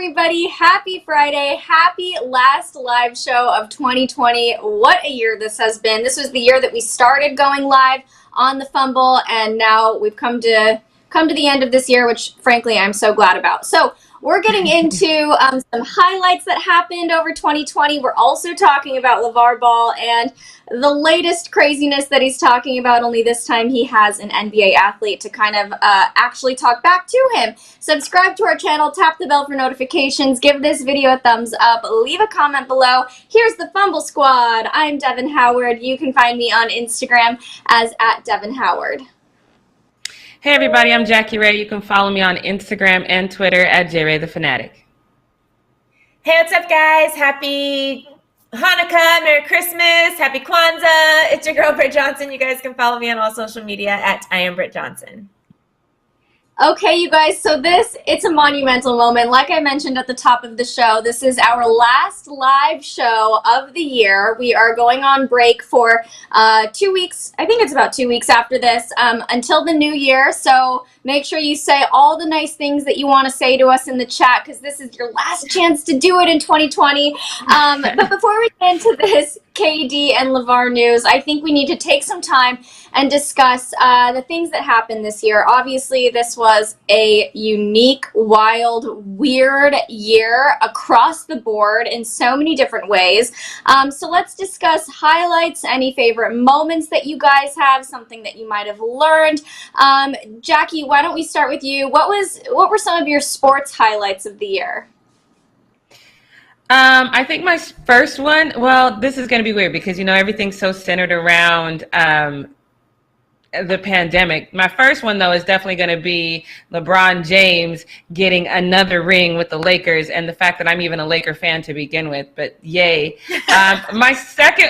everybody. Happy Friday. Happy last live show of 2020. What a year this has been. This was the year that we started going live on the Fumble, and now we've come to the end of this year, which frankly I'm so glad about. So we're getting into some highlights that happened over 2020. We're also talking about LeVar Ball and the latest craziness that he's talking about, only this time he has an NBA athlete to kind of actually talk back to him. Subscribe to our channel, tap the bell for notifications, give this video a thumbs up, leave a comment below. Here's the Fumble Squad. I'm Devin Howard. You can find me on Instagram as @DevinHoward. Hey everybody, I'm Jackie Ray. You can follow me on Instagram and Twitter @JRayTheFanatic. Hey, what's up, guys? Happy Hanukkah, Merry Christmas, Happy Kwanzaa. It's your girl, Britt Johnson. You guys can follow me on all social media @IamBrittJohnson. Okay, you guys, so it's a monumental moment. Like I mentioned at the top of the show, this is our last live show of the year. We are going on break for 2 weeks. I think it's about 2 weeks after this, until the new year. So make sure you say all the nice things that you want to say to us in the chat, because this is your last chance to do it in 2020. But before we get into this KD and LeVar news, I think we need to take some time and discuss the things that happened this year. Obviously, this was a unique, wild, weird year across the board in so many different ways. So let's discuss highlights, any favorite moments that you guys have, something that you might have learned. Jackie, why don't we start with you? What were some of your sports highlights of the year? I think my first one, well, this is going to be weird because, everything's so centered around the pandemic. My first one, though, is definitely going to be LeBron James getting another ring with the Lakers, and the fact that I'm even a Laker fan to begin with, but yay. My second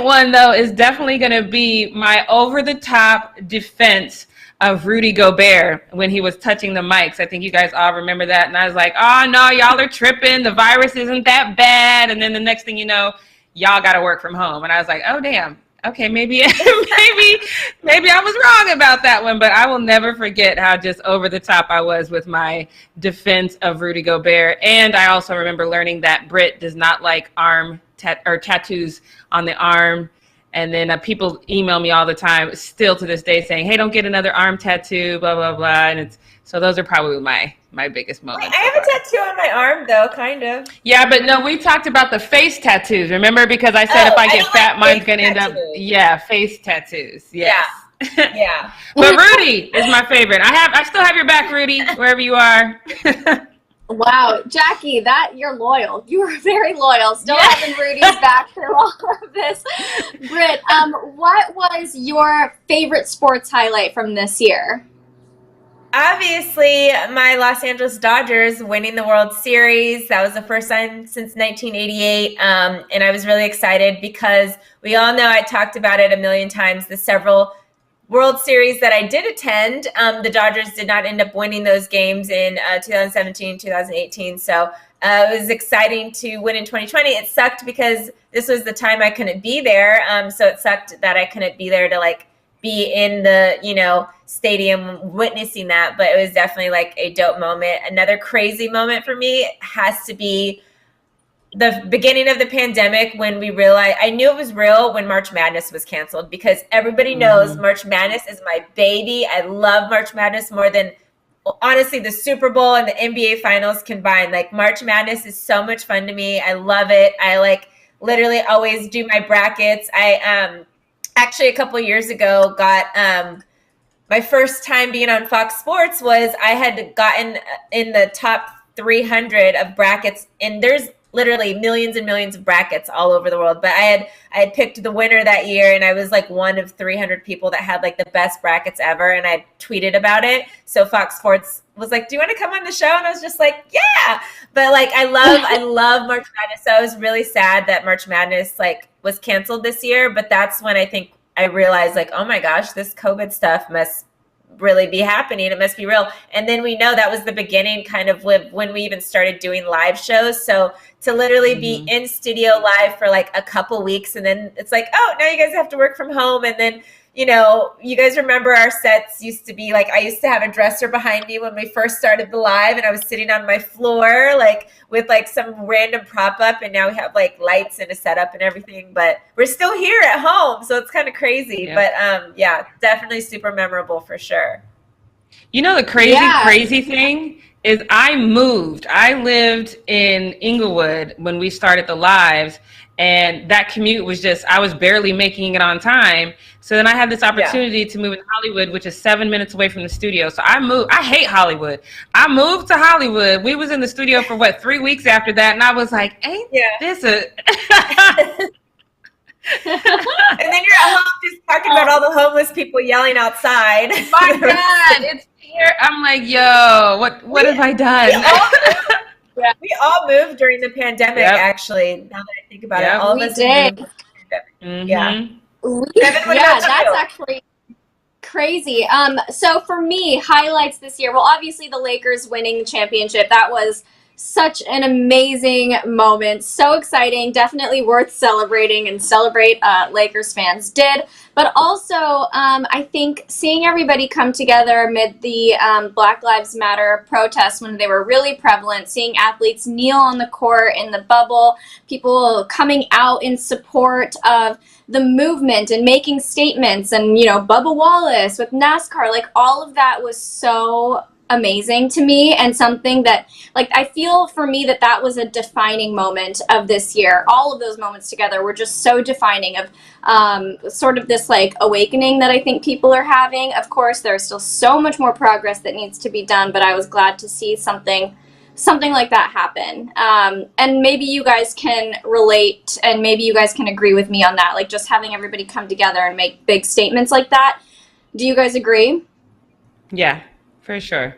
one, though, is definitely going to be my over-the-top defense of Rudy Gobert when he was touching the mics. I think you guys all remember that. And I was like, oh, no, y'all are tripping. The virus isn't that bad. And then the next thing you know, y'all got to work from home. And I was like, oh, damn. Okay, maybe I was wrong about that one, but I will never forget how just over the top I was with my defense of Rudy Gobert. And I also remember learning that Britt does not like tattoos on the arm. And then people email me all the time, still to this day, saying, hey, don't get another arm tattoo, blah, blah, blah. And so those are probably my biggest moments. Wait, I have a tattoo on my arm, though, kind of. Yeah, but no, we talked about the face tattoos, remember? Because I said if I get fat, mine's going to end up, face tattoos. Yes. Yeah. But Rudy is my favorite. I still have your back, Rudy, wherever you are. Wow, Jackie, you're loyal. You are very loyal. Still having Rudy's back through all of this. Britt, what was your favorite sports highlight from this year? Obviously, my Los Angeles Dodgers winning the World Series. That was the first time since 1988, and I was really excited because we all know I talked about it a million times, the several World Series that I did attend. The Dodgers did not end up winning those games in 2017, 2018. So it was exciting to win in 2020. It sucked because this was the time I couldn't be there. So it sucked that I couldn't be there to be in the, stadium witnessing that. But it was definitely a dope moment. Another crazy moment for me has to be the beginning of the pandemic when we realized, I knew it was real when March Madness was canceled, because everybody knows March Madness is my baby. I love March Madness more than, honestly, the Super Bowl and the NBA Finals combined. March Madness is so much fun to me. I love it. I literally always do my brackets. I actually a couple of years ago got my first time being on Fox Sports was I had gotten in the top 300 of brackets, and there's literally millions and millions of brackets all over the world. But I had picked the winner that year, and I was one of 300 people that had the best brackets ever, and I tweeted about it. So Fox Sports was like, do you want to come on the show? And I was just like, yeah. But I love March Madness. So I was really sad that March Madness was canceled this year. But that's when I think I realized oh my gosh, this COVID stuff must really be happening. It must be real. And then we know that was the beginning kind of when we even started doing live shows. So to literally be in studio live for a couple weeks, and then it's oh, now you guys have to work from home. And then you know, you guys remember our sets used to be like, I used to have a dresser behind me when we first started the live, and I was sitting on my floor, like with like some random prop up, and now we have like lights and a setup and everything, but we're still here at home. So it's kind of crazy, but yeah, definitely super memorable for sure. You know, the crazy thing is I moved. I lived in Inglewood when we started the lives, and that commute was just, I was barely making it on time. So then I had this opportunity to move in Hollywood, which is 7 minutes away from the studio. So I moved. I hate Hollywood. I moved to Hollywood. We was in the studio for 3 weeks after that. And I was like, ain't this a... And then you're at home just talking about all the homeless people yelling outside. My God, it's here. I'm like, yo, what have I done? We all moved during the pandemic, actually, now that I think about it. All of us did. Yeah. That's actually crazy. So for me, highlights this year, well, obviously the Lakers winning the championship, that was such an amazing moment. So exciting. Definitely worth celebrating, and celebrate Lakers fans did. But also, I think seeing everybody come together amid the Black Lives Matter protests when they were really prevalent, seeing athletes kneel on the court in the bubble, people coming out in support of the movement and making statements, and, you know, Bubba Wallace with NASCAR, like all of that was so amazing to me, and something that, like, I feel for me that was a defining moment of this year. All of those moments together were just so defining of sort of this like awakening that I think people are having. Of course, there's still so much more progress that needs to be done, but I was glad to see something like that happen. And maybe you guys can relate, and maybe you guys can agree with me on that, like just having everybody come together and make big statements like that. Do you guys agree? Yeah, for sure.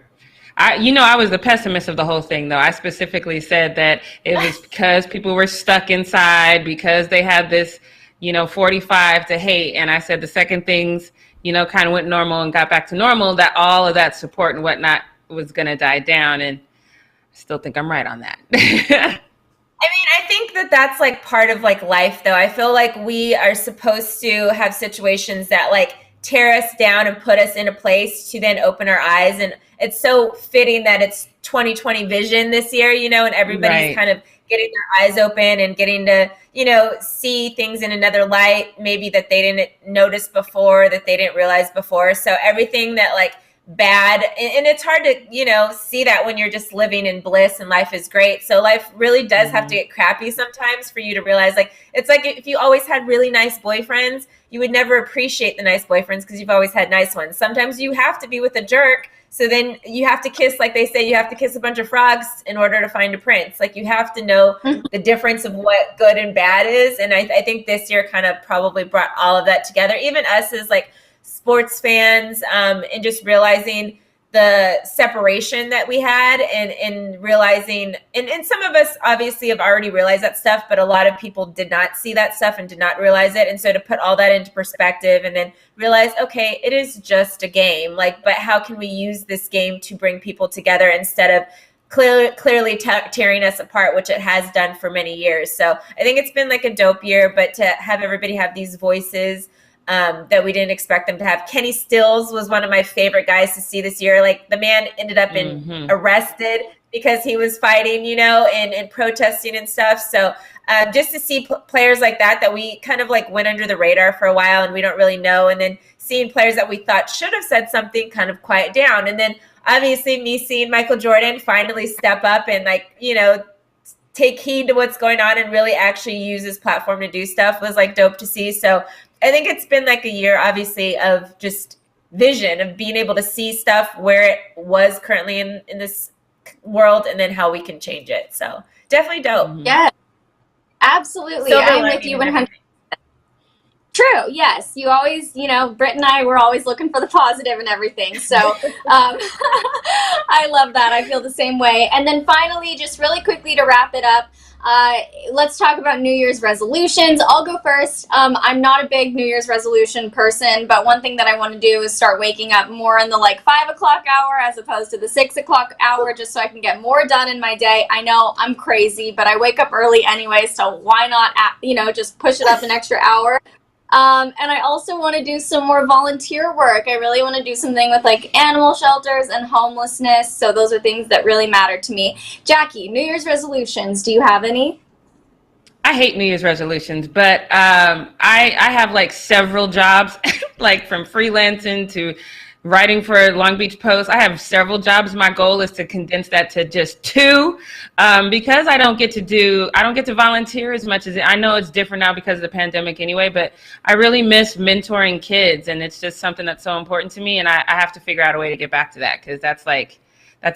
I was the pessimist of the whole thing, though. I specifically said that it was because people were stuck inside, because they had this, 45 to hate. And I said the second things, kind of went normal and got back to normal, that all of that support and whatnot was going to die down. And I still think I'm right on that. I think that's like part of like life, though. I feel like we are supposed to have situations that like tear us down and put us in a place to then open our eyes. And it's so fitting that it's 2020 vision this year, and everybody's kind of getting their eyes open and getting to, see things in another light, maybe that they didn't notice before, that they didn't realize before. So everything that like bad, and it's hard to, see that when you're just living in bliss and life is great. So life really does have to get crappy sometimes for you to realize, like, it's like if you always had really nice boyfriends, you would never appreciate the nice boyfriends because you've always had nice ones. Sometimes you have to be with a jerk. So then you have to kiss, like they say, you have to kiss a bunch of frogs in order to find a prince. Like, you have to know the difference of what good and bad is. And I think this year kind of probably brought all of that together. Even us as like sports fans, and just realizing the separation that we had, and realizing, and some of us obviously have already realized that stuff, but a lot of people did not see that stuff and did not realize it. And so to put all that into perspective and then realize, okay, it is just a game, like, but how can we use this game to bring people together instead of clearly tearing us apart, which it has done for many years. So I think it's been like a dope year, but to have everybody have these voices that we didn't expect them to have. Kenny Stills was one of my favorite guys to see this year. Like, the man ended up arrested because he was fighting, and protesting and stuff. So just to see players like that we kind of like went under the radar for a while and we don't really know. And then seeing players that we thought should have said something kind of quiet down. And then obviously me seeing Michael Jordan finally step up and like, take heed to what's going on and really actually use his platform to do stuff was like dope to see. So I think it's been like a year, obviously, of just vision, of being able to see stuff where it was currently in this world, and then how we can change it. So definitely dope. Yeah, absolutely. I'm with you 100%. True. Yes. You always, Britt and I were always looking for the positive and everything. So I love that. I feel the same way. And then finally, just really quickly to wrap it up, let's talk about New Year's resolutions. I'll go first. I'm not a big New Year's resolution person, but one thing that I want to do is start waking up more in the like 5 o'clock hour as opposed to the 6 o'clock hour, just so I can get more done in my day. I know I'm crazy, but I wake up early anyway, so why not, just push it up an extra hour. And I also want to do some more volunteer work. I really want to do something with like animal shelters and homelessness. So those are things that really matter to me. Jackie, New Year's resolutions. Do you have any? I hate New Year's resolutions, but I have like several jobs, like from freelancing to writing for Long Beach Post. I have several jobs. My goal is to condense that to just two, because I don't get to volunteer as much as I know it's different now because of the pandemic anyway, but I really miss mentoring kids, and it's just something that's so important to me, and I have to figure out a way to get back to that because that's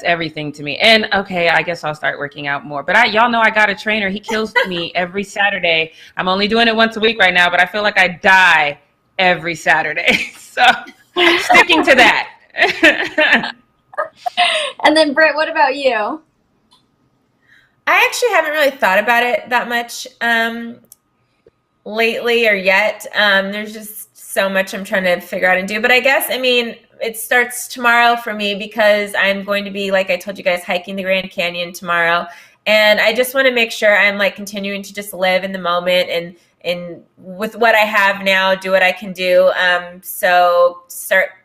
everything to me. And okay, I guess I'll start working out more. But y'all know I got a trainer. He kills me every Saturday. I'm only doing it once a week right now, but I feel like I die every Saturday. So sticking to that. And then Britt, what about you? I actually haven't really thought about it that much lately or yet. There's just so much I'm trying to figure out and do. But I guess, I mean, it starts tomorrow for me because I'm going to be, like I told you guys, hiking the Grand Canyon tomorrow. And I just want to make sure I'm like continuing to just live in the moment and with what I have now, do what I can do. So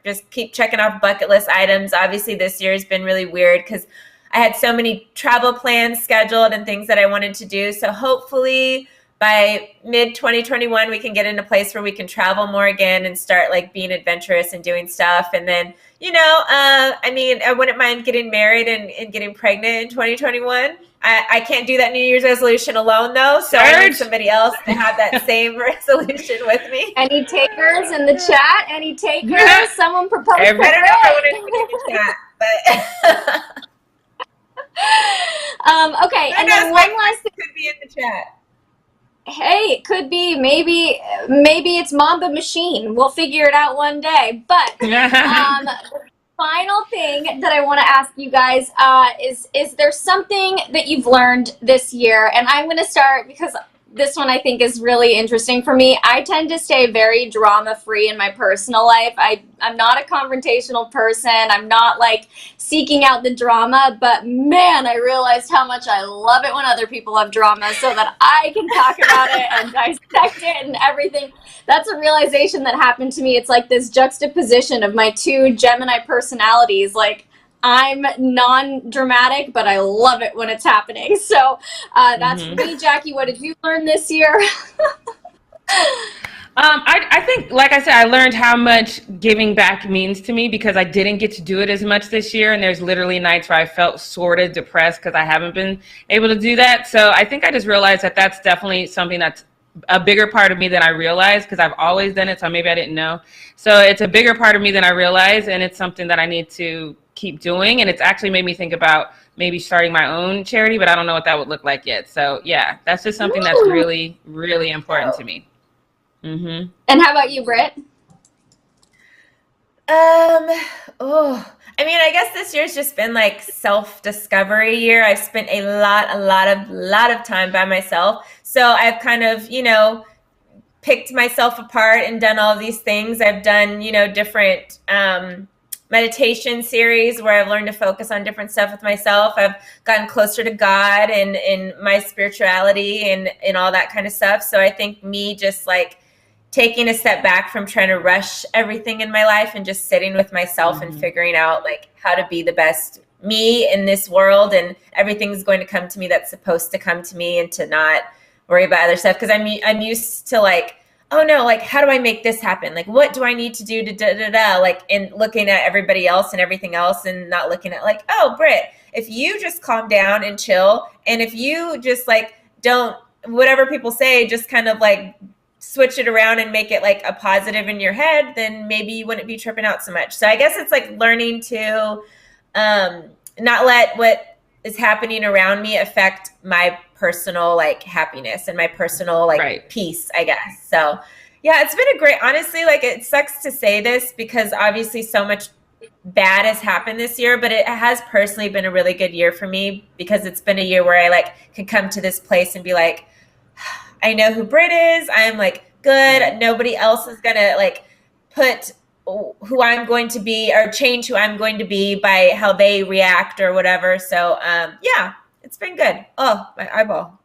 just keep checking off bucket list items. Obviously, this year has been really weird because I had so many travel plans scheduled and things that I wanted to do. So hopefully by mid-2021, we can get in a place where we can travel more again and start like being adventurous and doing stuff. And then, I mean, I wouldn't mind getting married and getting pregnant in 2021. I can't do that New Year's resolution alone, though. So I need somebody else to have that same resolution with me. Any takers in the chat? Any takers? Someone propose. I don't know if I want to in the chat, but okay, and then one last thing could be in the chat. Hey, it could be. Maybe it's Mamba Machine. We'll figure it out one day. But final thing that I want to ask you guys is there something that you've learned this year? And I'm going to start because this one I think is really interesting for me. I tend to stay very drama-free in my personal life. I'm not a confrontational person. I'm not like seeking out the drama, but man, I realized how much I love it when other people have drama so that I can talk about it and dissect it and everything. That's a realization that happened to me. It's like this juxtaposition of my two Gemini personalities. Like, I'm non-dramatic, but I love it when it's happening. So that's me. Jackie, what did you learn this year? I think, like I said, I learned how much giving back means to me because I didn't get to do it as much this year. And there's literally nights where I felt sort of depressed because I haven't been able to do that. So I think I just realized that that's definitely something that's a bigger part of me than I realized because I've always done it. So maybe I didn't know. So it's a bigger part of me than I realized. And it's something that I need to keep doing. And it's actually made me think about maybe starting my own charity, but I don't know what that would look like yet. So yeah, that's just something that's really, really important to me. And how about you, Britt? I mean, I guess this year's just been like self-discovery year. I've spent a lot of time by myself. So I've kind of, picked myself apart and done all of these things. I've done, different meditation series where I've learned to focus on different stuff with myself. I've gotten closer to God and in my spirituality and all that kind of stuff. So I think me just like taking a step back from trying to rush everything in my life and just sitting with myself and figuring out like how to be the best me in this world, and everything's going to come to me that's supposed to come to me, and to not worry about other stuff. Cause I'm used to like, oh no, like how do I make this happen? Like what do I need to do to da-da-da? Like, and looking at everybody else and everything else and not looking at like, oh, Britt, if you just calm down and chill, and if you just like don't, whatever people say, just kind of like switch it around and make it like a positive in your head, then maybe you wouldn't be tripping out so much. So I guess it's like learning to not let what is happening around me affect my personal like happiness and my personal like peace, I guess. So yeah, it's been a great, honestly, like it sucks to say this because obviously so much bad has happened this year, but it has personally been a really good year for me because it's been a year where I like could come to this place and be like, I know who Britt is. I'm like good. Nobody else is going to like put who I'm going to be or change who I'm going to be by how they react or whatever. So yeah, it's been good. Oh, my eyeball.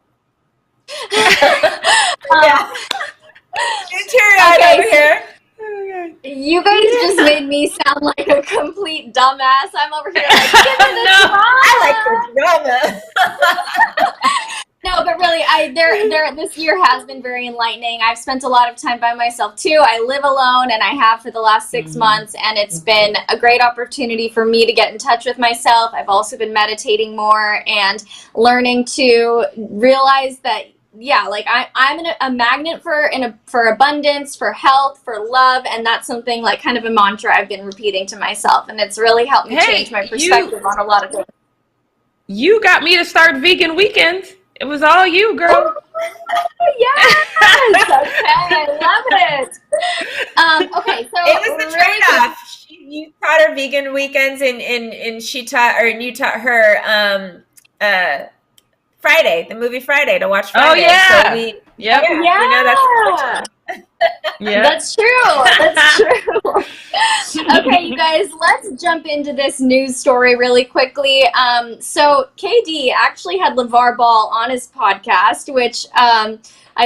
Yeah. Teary-eyed Okay, over here. You guys just made me sound like a complete dumbass. I'm over here like, give me the No. drama. I like the drama. No, but really, this year has been very enlightening. I've spent a lot of time by myself too. I live alone, and I have for the last 6 months, and it's been a great opportunity for me to get in touch with myself. I've also been meditating more and learning to realize that, yeah, like I'm a magnet for abundance, for health, for love, and that's something like kind of a mantra I've been repeating to myself, and it's really helped me change my perspective on a lot of things. You got me to start vegan weekends. It was all you, girl. Yes! Okay, I love it. Okay, so it was the trade-off. You taught her vegan weekends, and you taught her Friday, the movie Friday, to watch Friday. Oh yeah. So yep. You know, that's yeah. That's true. That's true. Okay, you guys, let's jump into this news story really quickly. So KD actually had LeVar Ball on his podcast, which I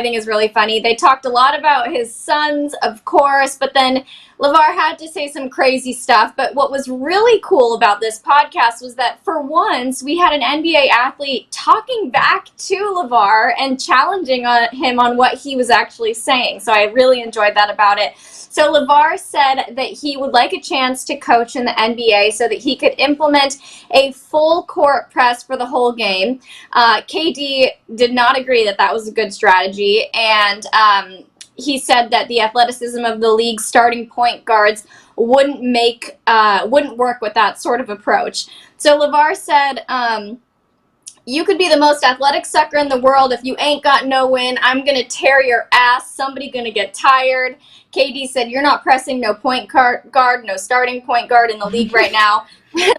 think is really funny. They talked a lot about his sons, of course, but then LeVar had to say some crazy stuff. But what was really cool about this podcast was that for once we had an NBA athlete talking back to LeVar and challenging him on what he was actually saying. So I really enjoyed that about it. So LeVar said that he would like a chance to coach in the NBA so that he could implement a full court press for the whole game. KD did not agree that that was a good strategy, and he said that the athleticism of the league's starting point guards wouldn't work with that sort of approach. So LeVar said, you could be the most athletic sucker in the world. If you ain't got no win, I'm going to tear your ass. Somebody going to get tired. KD said, you're not pressing no point guard, no starting point guard in the league right now.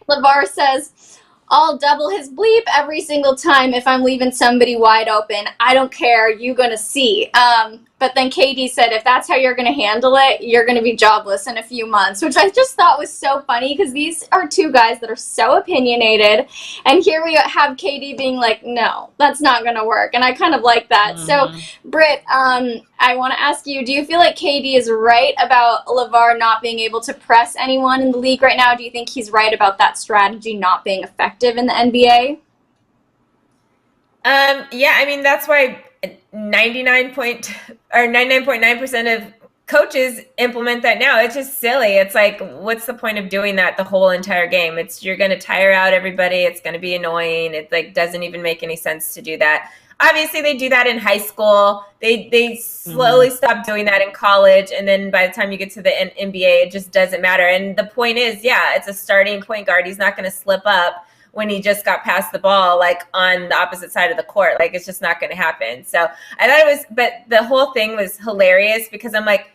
LeVar says, I'll double his bleep every single time if I'm leaving somebody wide open. I don't care. You going to see. But then KD said, if that's how you're going to handle it, you're going to be jobless in a few months, which I just thought was so funny because these are two guys that are so opinionated. And here we have KD being like, no, that's not going to work. And I kind of like that. So, Britt, I want to ask you, do you feel like KD is right about LeVar not being able to press anyone in the league right now? Do you think he's right about that strategy not being effective in the NBA? Yeah, I mean, that's why 99.9% of coaches implement that now. It's just silly. It's like, what's the point of doing that the whole entire game? You're going to tire out everybody. It's going to be annoying. It like doesn't even make any sense to do that. Obviously, they do that in high school. They slowly stop doing that in college, and then by the time you get to the NBA, it just doesn't matter. And the point is, yeah, it's a starting point guard. He's not going to slip up when he just got past the ball, like on the opposite side of the court. Like, it's just not going to happen. So I thought it was, but the whole thing was hilarious because I'm like,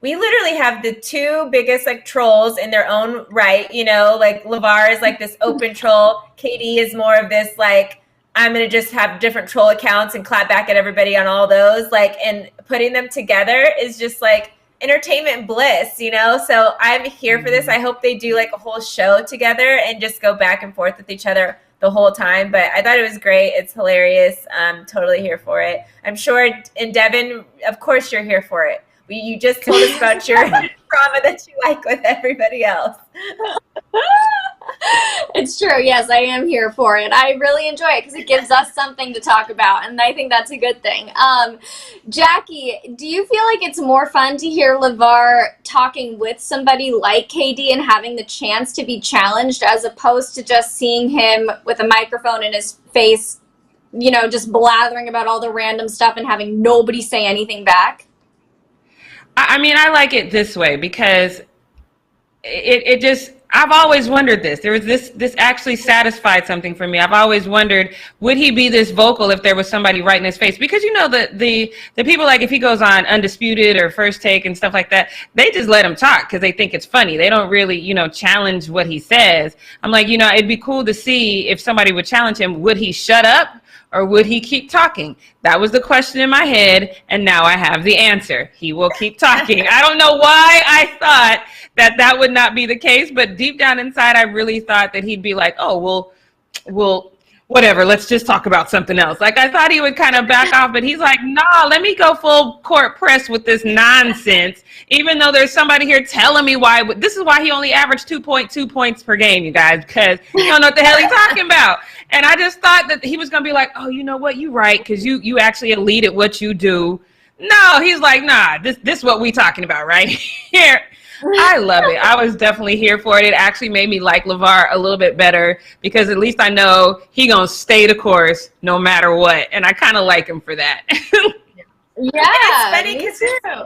we literally have the two biggest like trolls in their own right. You know, like LeVar is like this open troll. KD is more of this, like, I'm going to just have different troll accounts and clap back at everybody on all those. Like, and putting them together is just like entertainment bliss, you know? So I'm here for this. I hope they do like a whole show together and just go back and forth with each other the whole time. But I thought it was great. It's hilarious. I'm totally here for it. I'm sure, and Devin, of course you're here for it. You just told us about your drama that you like with everybody else. It's true. Yes, I am here for it. I really enjoy it because it gives us something to talk about, and I think that's a good thing. Jackie, do you feel like it's more fun to hear LeVar talking with somebody like KD and having the chance to be challenged as opposed to just seeing him with a microphone in his face, you know, just blathering about all the random stuff and having nobody say anything back? I mean, I like it this way because it just, I've always wondered this. There was this actually satisfied something for me. I've always wondered, would he be this vocal if there was somebody right in his face? Because, you know, the people, like, if he goes on Undisputed or First Take and stuff like that, they just let him talk because they think it's funny. They don't really, you know, challenge what he says. I'm like, you know, it'd be cool to see if somebody would challenge him. Would he shut up? Or would he keep talking? That was the question in my head, and now I have the answer. He will keep talking. I don't know why I thought that would not be the case, but deep down inside, I really thought that he'd be like, oh, we'll whatever, let's just talk about something else. Like, I thought he would kind of back off, but he's like, nah, let me go full court press with this nonsense, even though there's somebody here telling me why. This is why he only averaged 2.2 points per game, you guys, because he don't know what the hell he's talking about. And I just thought that he was going to be like, oh, you know what, you right, because you actually elite at what you do. No, he's like, nah, this is what we talking about right here. I love it. I was definitely here for it. It actually made me like LeVar a little bit better because at least I know he gonna stay the course no matter what, and I kind of like him for that. Yeah, it's funny because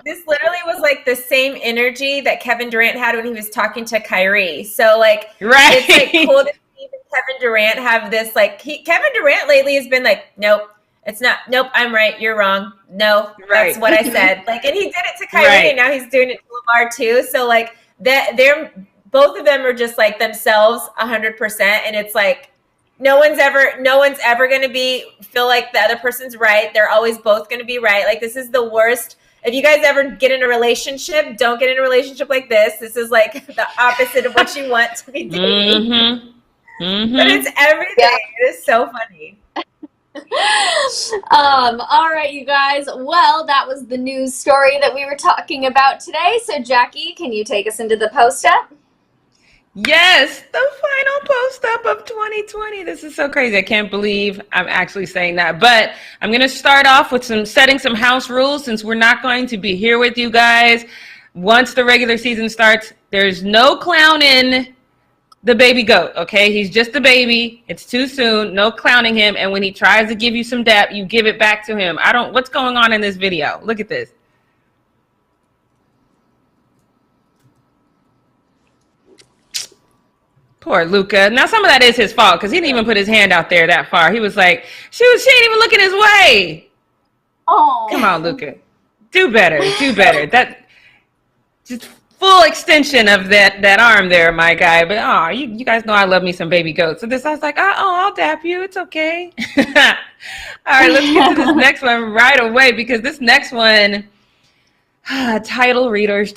this literally was like the same energy that Kevin Durant had when he was talking to Kyrie. So like, right. It's like cool to see Kevin Durant have this like. Kevin Durant lately has been like, nope. It's not. Nope, I'm right. You're wrong. No, that's what I said. Like, and he did it to Kyrie, and now he's doing it to LeVar too. So like that, they're both of them are just like themselves 100%, and it's like no one's ever going to feel like the other person's right. They're always both going to be right. Like, this is the worst. If you guys ever get in a relationship, don't get in a relationship like this. This is like the opposite of what you want to be doing. But it's everything. Yeah. It is so funny. All right, you guys. Well, that was the news story that we were talking about today. So, Jackie, can you take us into the post-up? Yes, the final post-up of 2020. This is so crazy. I can't believe I'm actually saying that. But I'm going to start off with setting some house rules since we're not going to be here with you guys. Once the regular season starts, there's no clowning the baby goat, okay? He's just a baby. It's too soon. No clowning him. And when he tries to give you some dap, you give it back to him. What's going on in this video? Look at this. Poor Luka. Now, some of that is his fault because he didn't even put his hand out there that far. He was like, she ain't even looking his way. Oh, come on, Luka. Do better. Do better. That just full extension of that arm there, my guy. But you guys know I love me some baby goats. So I was like, I'll dap you. It's okay. All right, let's get to this next one right away because this next one, title readers,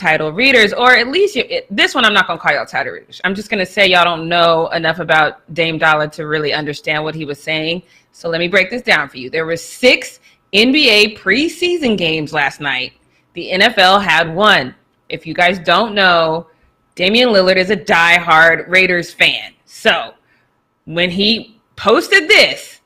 or at least this one I'm not going to call y'all title readers. I'm just going to say y'all don't know enough about Dame Dollar to really understand what he was saying. So let me break this down for you. There were 6 NBA preseason games last night. The NFL had 1. If you guys don't know, Damian Lillard is a diehard Raiders fan. So when he posted this,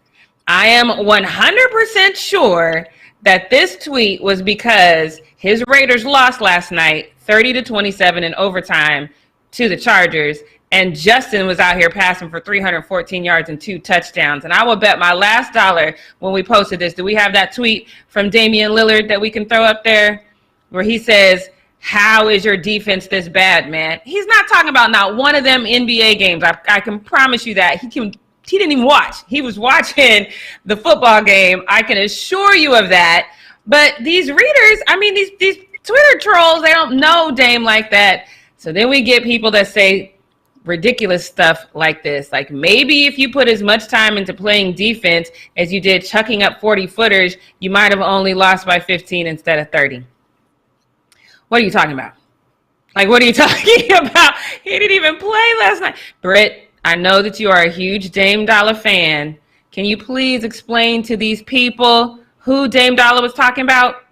I am 100% sure that this tweet was because his Raiders lost last night 30-27 in overtime to the Chargers, and Justin was out here passing for 314 yards and 2 touchdowns. And I will bet my last dollar when we posted this, do we have that tweet from Damian Lillard that we can throw up there where he says, how is your defense this bad, man? He's not talking about not one of them NBA games. I can promise you that. He didn't even watch. He was watching the football game. I can assure you of that. But these readers, I mean, these Twitter trolls, they don't know Dame like that. So then we get people that say ridiculous stuff like this. Like, maybe if you put as much time into playing defense as you did chucking up 40-footers, you might have only lost by 15 instead of 30. What are you talking about? Like, what are you talking about? He didn't even play last night. Britt, I know that you are a huge Dame Dollar fan. Can you please explain to these people who Dame Dollar was talking about?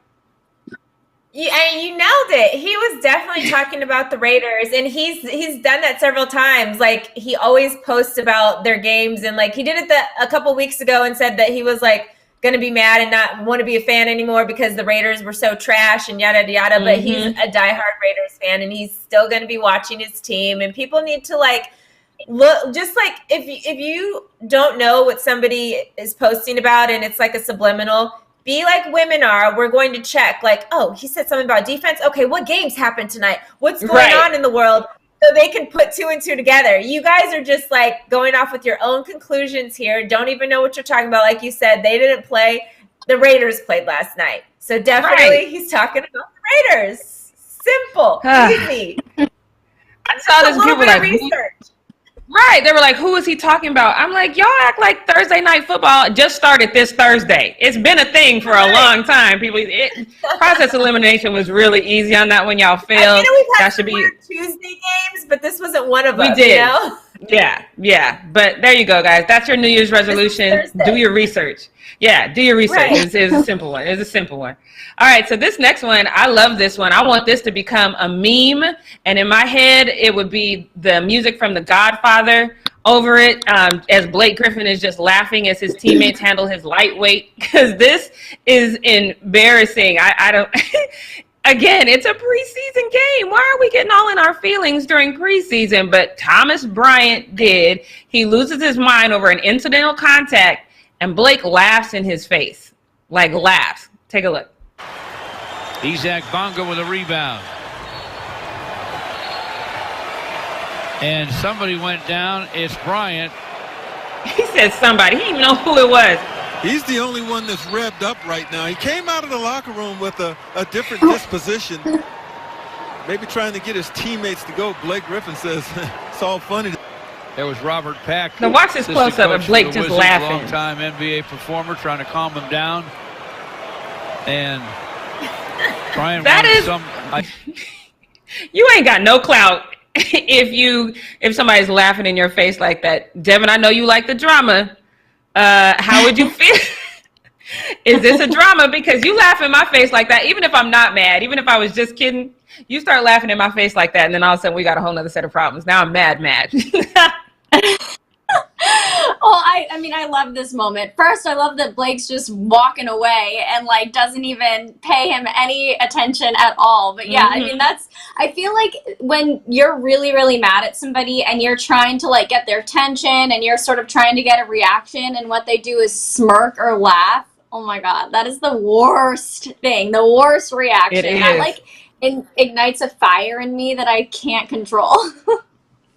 Yeah, you nailed it. He was definitely talking about the Raiders, and he's done that several times. Like, he always posts about their games, and like he did it a couple weeks ago and said that he was like going to be mad and not want to be a fan anymore because the Raiders were so trash and yada yada. Mm-hmm. But he's a diehard Raiders fan, and he's still going to be watching his team. And people need to like look, just like if you don't know what somebody is posting about and it's like a subliminal, be like women are. We're going to check, like, oh, he said something about defense. Okay, what games happened tonight? What's going on in the world? So they can put 2 and 2 together. You guys are just like going off with your own conclusions here. Don't even know what you're talking about. Like you said, they didn't play. The Raiders played last night. So definitely he's talking about the Raiders. Simple, easy. I saw this people like research. Right. They were like, who is he talking about? I'm like, y'all act like Thursday night football just started this Thursday. It's been a thing for a long time. People, process elimination was really easy on that one. Y'all failed. I know we've had some Tuesday games, but this wasn't one of them. We did. You know? Yeah. But there you go, guys. That's your New Year's resolution. Do your research. Yeah, do your research. Right. It's a simple one. It's a simple one. All right, so this next one, I love this one. I want this to become a meme. And in my head, it would be the music from The Godfather over it, as Blake Griffin is just laughing as his teammates handle his lightweight, because this is embarrassing. I don't... Again, it's a preseason game. Why are we getting all in our feelings during preseason? But Thomas Bryant did. He loses his mind over an incidental contact, and Blake laughs in his face. Like, laughs. Take a look. Isaac Bonga with a rebound. And somebody went down. It's Bryant. He said somebody. He didn't even know who it was. He's the only one that's revved up right now. He came out of the locker room with a different disposition. Maybe trying to get his teammates to go. Blake Griffin says it's all funny. There was Robert Pack. Now watch this close-up of Blake just laughing. Long-time NBA performer trying to calm him down. And Brian that is... You ain't got no clout if somebody's laughing in your face like that. Devin, I know you like the drama. How would you feel? Is this a drama? Because you laugh in my face like that, even if I'm not mad, even if I was just kidding, you start laughing in my face like that, and then all of a sudden we got a whole nother set of problems. Now I'm mad. Well, I mean, I love this moment. First, I love that Blake's just walking away and like doesn't even pay him any attention at all. But yeah, I mean, I feel like when you're really, really mad at somebody and you're trying to like get their attention and you're sort of trying to get a reaction, and what they do is smirk or laugh. Oh my God, that is the worst thing, the worst reaction. It is. That like ignites a fire in me that I can't control.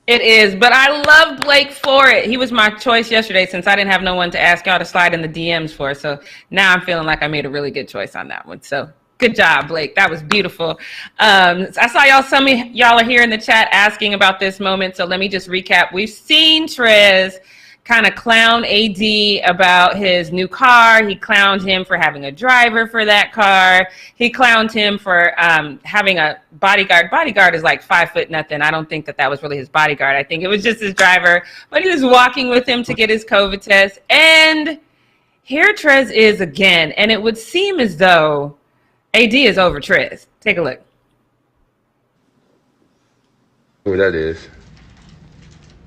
It is, but I love Blake for it. He was my choice yesterday since I didn't have no one to ask y'all to slide in the DMs for. So now I'm feeling like I made a really good choice on that one. So good job, Blake. That was beautiful. I saw some of y'all are here in the chat asking about this moment. So let me just recap. We've seen Trez kind of clown AD about his new car. He clowned him for having a driver for that car. He clowned him for having a bodyguard. Bodyguard is like 5 foot nothing. I don't think that was really his bodyguard. I think it was just his driver. But he was walking with him to get his COVID test. And here Trez is again. And it would seem as though AD is over Trez. Take a look. Who that is?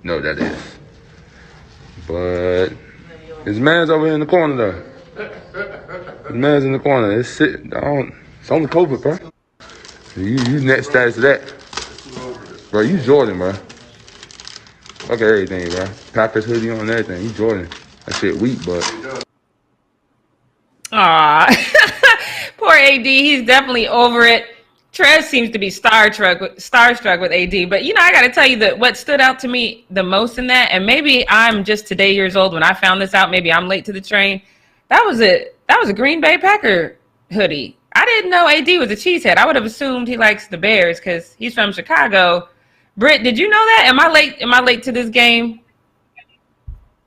No, that is. But his man's over here in the corner though. His man's in the corner. It's sitting down. It's on the COVID, bro. You next status to that. Bro, you Jordan, bro. Fuck everything, bro. Packers hoodie on and everything. You Jordan. That shit weak, but. Aw. Poor AD. He's definitely over it. Trez seems to be starstruck with AD, but I got to tell you that what stood out to me the most in that, and maybe I'm just today years old when I found this out, maybe I'm late to the train. That was a Green Bay Packer hoodie. I didn't know AD was a cheesehead. I would have assumed he likes the Bears because he's from Chicago. Britt, did you know that? Am I late to this game?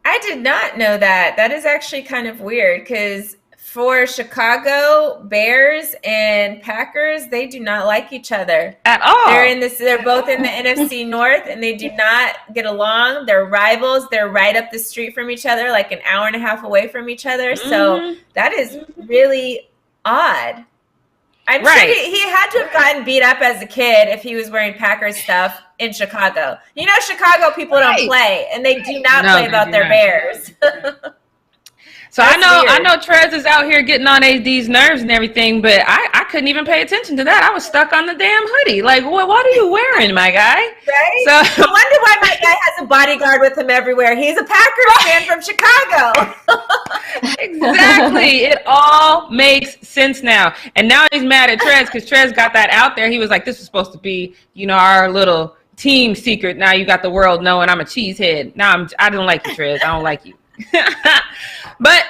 I did not know that. That is actually kind of weird because for Chicago, Bears and Packers, they do not like each other at all. They're both in the NFC North, and they do not get along. They're rivals. They're right up the street from each other, like an hour and a half away from each other. So that is really odd. I'm sure he had to have gotten beat up as a kid if he was wearing Packers stuff in Chicago. Chicago people don't play, and they do not play about their Bears. So I know Trez is out here getting on AD's nerves and everything, but I couldn't even pay attention to that. I was stuck on the damn hoodie. Like, what are you wearing, my guy? Right? So I wonder why my guy has a bodyguard with him everywhere. He's a Packers fan from Chicago. Exactly. It all makes sense now. And now he's mad at Trez because Trez got that out there. He was like, this was supposed to be, our little team secret. Now you got the world knowing I'm a cheesehead. Now I don't like you, Trez. I don't like you. But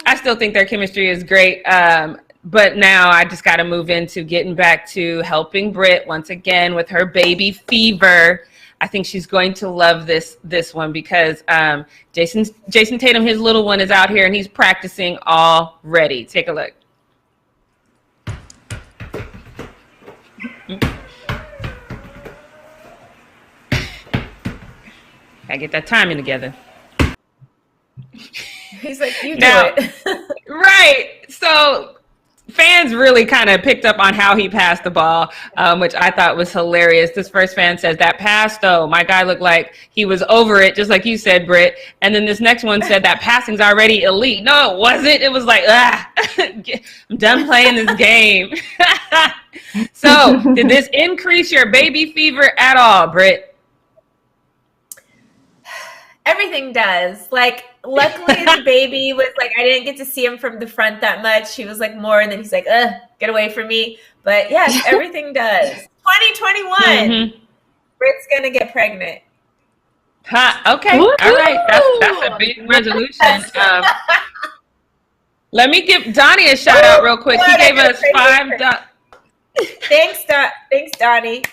I still think their chemistry is great. But now I just got to move into getting back to helping Britt once again with her baby fever. I think she's going to love this one because Jason Tatum, his little one, is out here and he's practicing already. Take a look. Gotta get that timing together. He's like, you do Now- it. Right. So fans really kind of picked up on how he passed the ball, which I thought was hilarious. This first fan says, that pass, though, my guy looked like he was over it, just like you said, Britt. And then this next one said, that passing's already elite. No, it wasn't. It was like, I'm done playing this game. So did this increase your baby fever at all, Britt? Everything does. Like, luckily the baby was like, I didn't get to see him from the front that much. He was like more, and then he's like, get away from me. But yes, everything does. 2021. Mm-hmm. Britt's gonna get pregnant. Okay. Woo-hoo! All right. That's a big resolution. Let me give Donnie a shout out real quick. He gave us $5. Thanks, Donnie.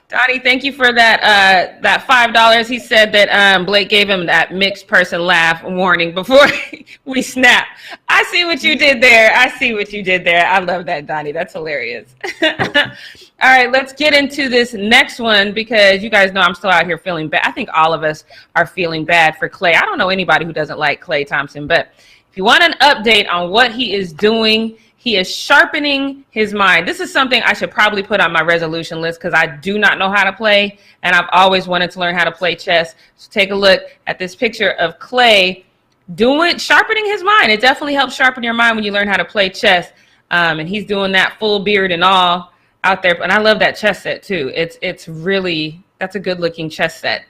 Donnie, thank you for that $5. He said that Blake gave him that mixed person laugh warning before we snap. I see what you did there. I love that, Donnie. That's hilarious. All right, let's get into this next one because you guys know I'm still out here feeling bad. I think all of us are feeling bad for Klay. I don't know anybody who doesn't like Klay Thompson, but if you want an update on what he is doing, he is sharpening his mind. This is something I should probably put on my resolution list because I do not know how to play, and I've always wanted to learn how to play chess. So take a look at this picture of Klay sharpening his mind. It definitely helps sharpen your mind when you learn how to play chess, and he's doing that full beard and all out there. And I love that chess set too. It's really, that's a good looking chess set.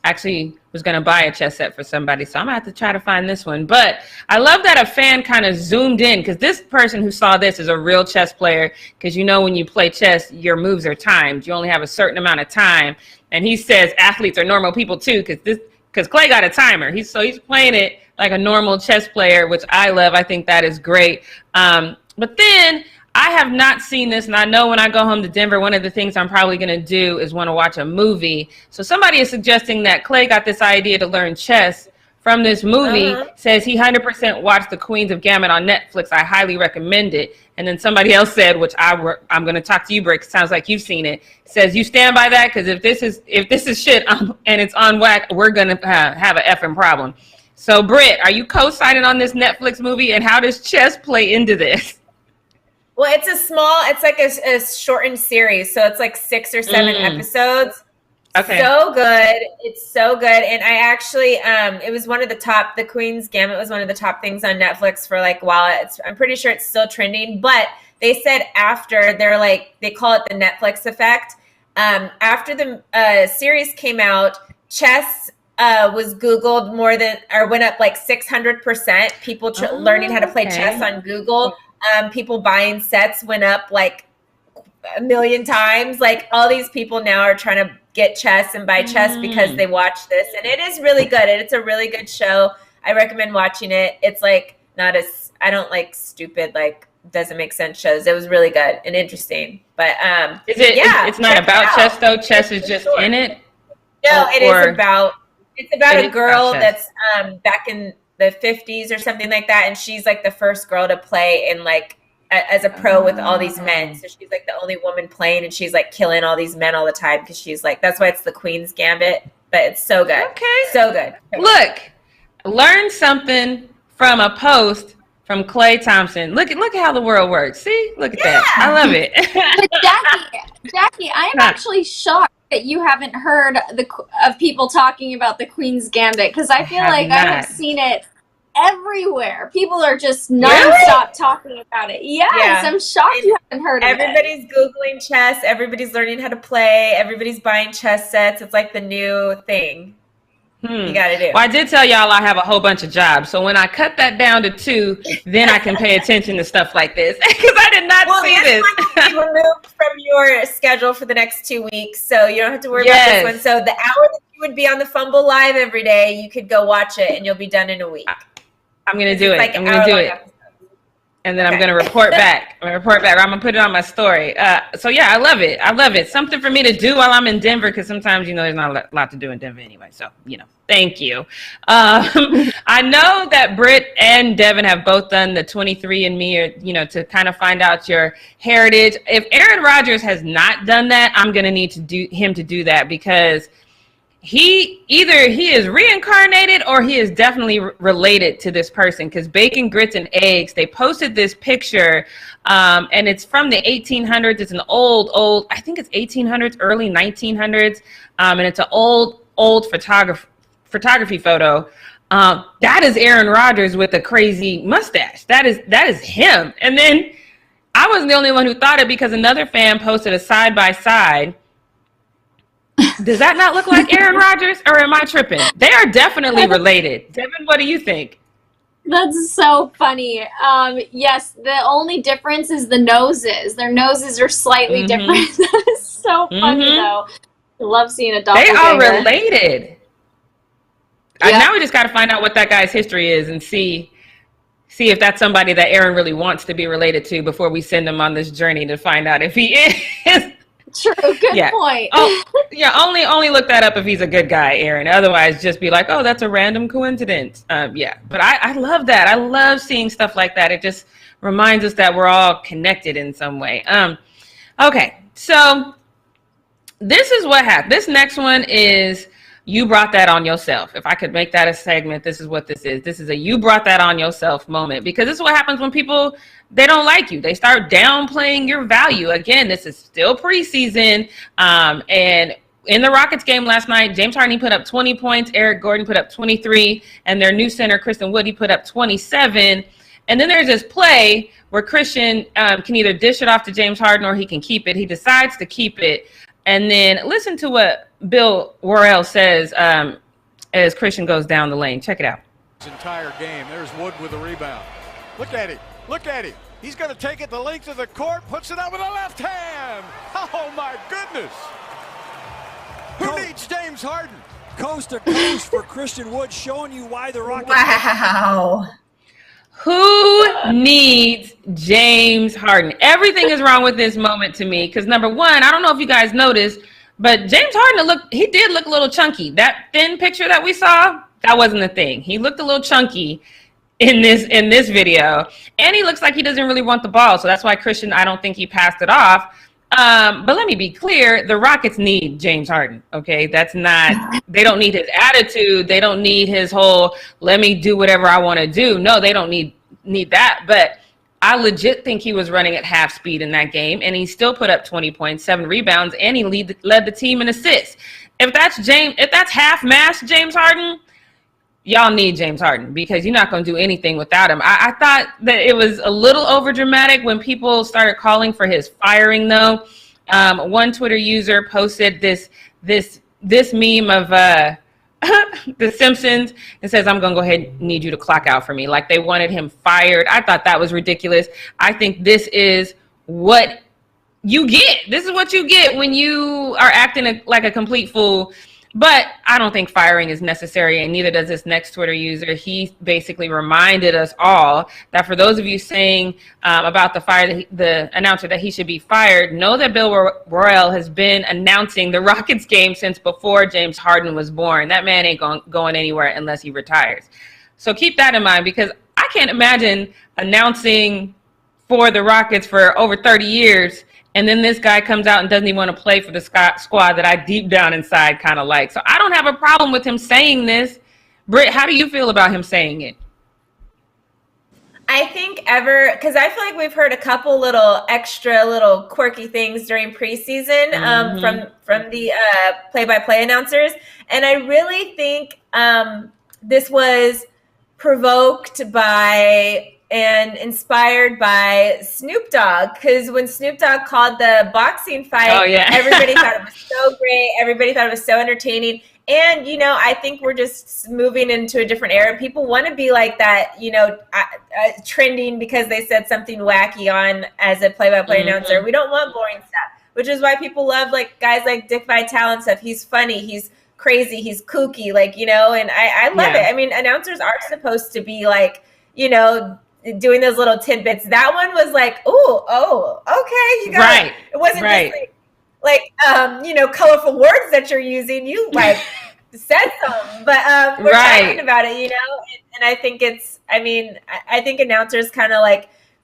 Actually was going to buy a chess set for somebody, so I'm going to have to try to find this one. But I love that a fan kind of zoomed in because this person who saw this is a real chess player because you know when you play chess, your moves are timed. You only have a certain amount of time. And he says athletes are normal people too because Klay got a timer. He's playing it like a normal chess player, which I love. I think that is great. But then I have not seen this, and I know when I go home to Denver, one of the things I'm probably going to do is want to watch a movie. So somebody is suggesting that Klay got this idea to learn chess from this movie, says he 100% watched The Queens of Gambit on Netflix. I highly recommend it. And then somebody else said, which I'm going to talk to you, Britt, sounds like you've seen it, says you stand by that because if this is shit and it's on whack, we're going to have an effing problem. So Britt, are you co-signing on this Netflix movie, and how does chess play into this? Well, it's like a shortened series. So it's like 6 or 7 episodes. Okay. So good. It's so good. And I actually, it was one of the Queen's Gambit was one of the top things on Netflix for like, while I'm pretty sure it's still trending, but they said after they call it the Netflix effect. After the series came out, chess was Googled went up like 600%. People learning how to play chess on Google. People buying sets went up like 1 million times. Like all these people now are trying to get chess and buy chess because they watch this, and it is really good. It's a really good show. I recommend watching it. It's like I don't like stupid, like doesn't make sense shows. It was really good and interesting. But it's not about chess though. Chess is just in it. No, it's about a girl that's back in the 50s or something like that, and she's like the first girl to play in like as a pro with all these men. So she's like the only woman playing, and she's like killing all these men all the time because she's like, that's why it's the Queen's Gambit. But it's so good. Okay, so good. Look, learn something from a post from Klay Thompson. Look at how the world works. See, look at that. I love it. But Jackie, I am actually shocked that you haven't heard of people talking about the Queen's Gambit because I feel like I have seen it everywhere. People are just nonstop talking about it. Yes, I'm shocked you haven't heard of it. Everybody's Googling chess. Everybody's learning how to play. Everybody's buying chess sets. It's like the new thing. You got to do. Well, I did tell y'all I have a whole bunch of jobs. So when I cut that down to 2, then I can pay attention to stuff like this because I did not see this. This one removed from your schedule for the next 2 weeks, so you don't have to worry about this one. So the hour that you would be on the Fumble Live every day, you could go watch it, and you'll be done in a week. I'm going to do it. I'm going to do it. And then I'm going to report back. I'm going to put it on my story. So, yeah, I love it. Something for me to do while I'm in Denver because sometimes, there's not a lot to do in Denver anyway. So, thank you. I know that Britt and Devin have both done the 23andMe or, to kind of find out your heritage. If Aaron Rodgers has not done that, I'm going to need him to do that because he is reincarnated or he is definitely related to this person, because Bacon, Grits, and Eggs, they posted this picture, and it's from the 1800s. It's an old, I think it's 1800s, early 1900s, and it's an old photography photo. That is Aaron Rodgers with a crazy mustache. That is him. And then I wasn't the only one who thought it, because another fan posted a side-by-side. Does that not look like Aaron Rodgers, or am I tripping? They are definitely related. Devin, what do you think? That's so funny. Yes, the only difference is the noses. Their noses are slightly different. That is so funny, though. I love seeing a doppelganger. They are related. Yeah. Now we just got to find out what that guy's history is and see if that's somebody that Aaron really wants to be related to before we send him on this journey to find out if he is. True. Good point. Oh, yeah. Only look that up if he's a good guy, Aaron. Otherwise, just be like, oh, that's a random coincidence. Yeah. But I love that. I love seeing stuff like that. It just reminds us that we're all connected in some way. Okay. So this is what happened. This next one is you brought that on yourself. If I could make that a segment, this is what this is. This is a you brought that on yourself moment, because this is what happens when people, they don't like you. They start downplaying your value. Again, this is still preseason. And in the Rockets game last night, James Harden put up 20 points. Eric Gordon put up 23. And their new center, Christian Wood, he put up 27. And then there's this play where Christian can either dish it off to James Harden or he can keep it. He decides to keep it. And then listen to what Bill Worrell says as Christian goes down the lane. Check it out. This entire game, there's Wood with a rebound. Look at him. Look at him. He's going to take it the length of the court, puts it up with the left hand. Oh, my goodness. Who needs James Harden? Coast to coast for Christian Wood, showing you why the Rockets. Wow. Who needs James Harden? Everything is wrong with this moment to me, because number one, I don't know if you guys noticed, but James Harden did look a little chunky. That thin picture that we saw, that wasn't a thing. He looked a little chunky in this video, and he looks like he doesn't really want the ball. So that's why Christian, I don't think he passed it off. But let me be clear, the Rockets need James Harden. Okay, that's not, they don't need his attitude. They don't need his whole, let me do whatever I want to do. No, they don't need that. But I legit think he was running at half speed in that game, and he still put up 20 points, 7 rebounds, and he led the team in assists. If that's half mast James Harden, y'all need James Harden, because you're not going to do anything without him. I thought that it was a little over dramatic when people started calling for his firing, though. One Twitter user posted this meme of The Simpsons and says, I'm going to go ahead and need you to clock out for me. Like they wanted him fired. I thought that was ridiculous. I think this is what you get. This is what you get when you are acting like a complete fool. But I don't think firing is necessary, and neither does this next Twitter user. He basically reminded us all that for those of you saying about the announcer that he should be fired, know that Bill Worrell has been announcing the Rockets game since before James Harden was born. That man ain't going anywhere unless he retires. So keep that in mind, because I can't imagine announcing for the Rockets for over 30 years, and then this guy comes out and doesn't even want to play for the squad that I deep down inside kind of like. So I don't have a problem with him saying this. Britt, how do you feel about him saying it? I think because I feel like we've heard a couple little quirky things during preseason from the play-by-play announcers. And I really think this was provoked by and inspired by Snoop Dogg, because when Snoop Dogg called the boxing fight, everybody thought it was so great. Everybody thought it was so entertaining. And, I think we're just moving into a different era. People want to be like that, trending because they said something wacky on as a play-by-play announcer. We don't want boring stuff, which is why people love guys like Dick Vitale and stuff. He's funny. He's crazy. He's kooky, and I love it. I mean, announcers are supposed to be doing those little tidbits. That one was like, okay, you got it. It wasn't just colorful words that you're using. You said something, but we're talking about it, and I think I think announcers kind of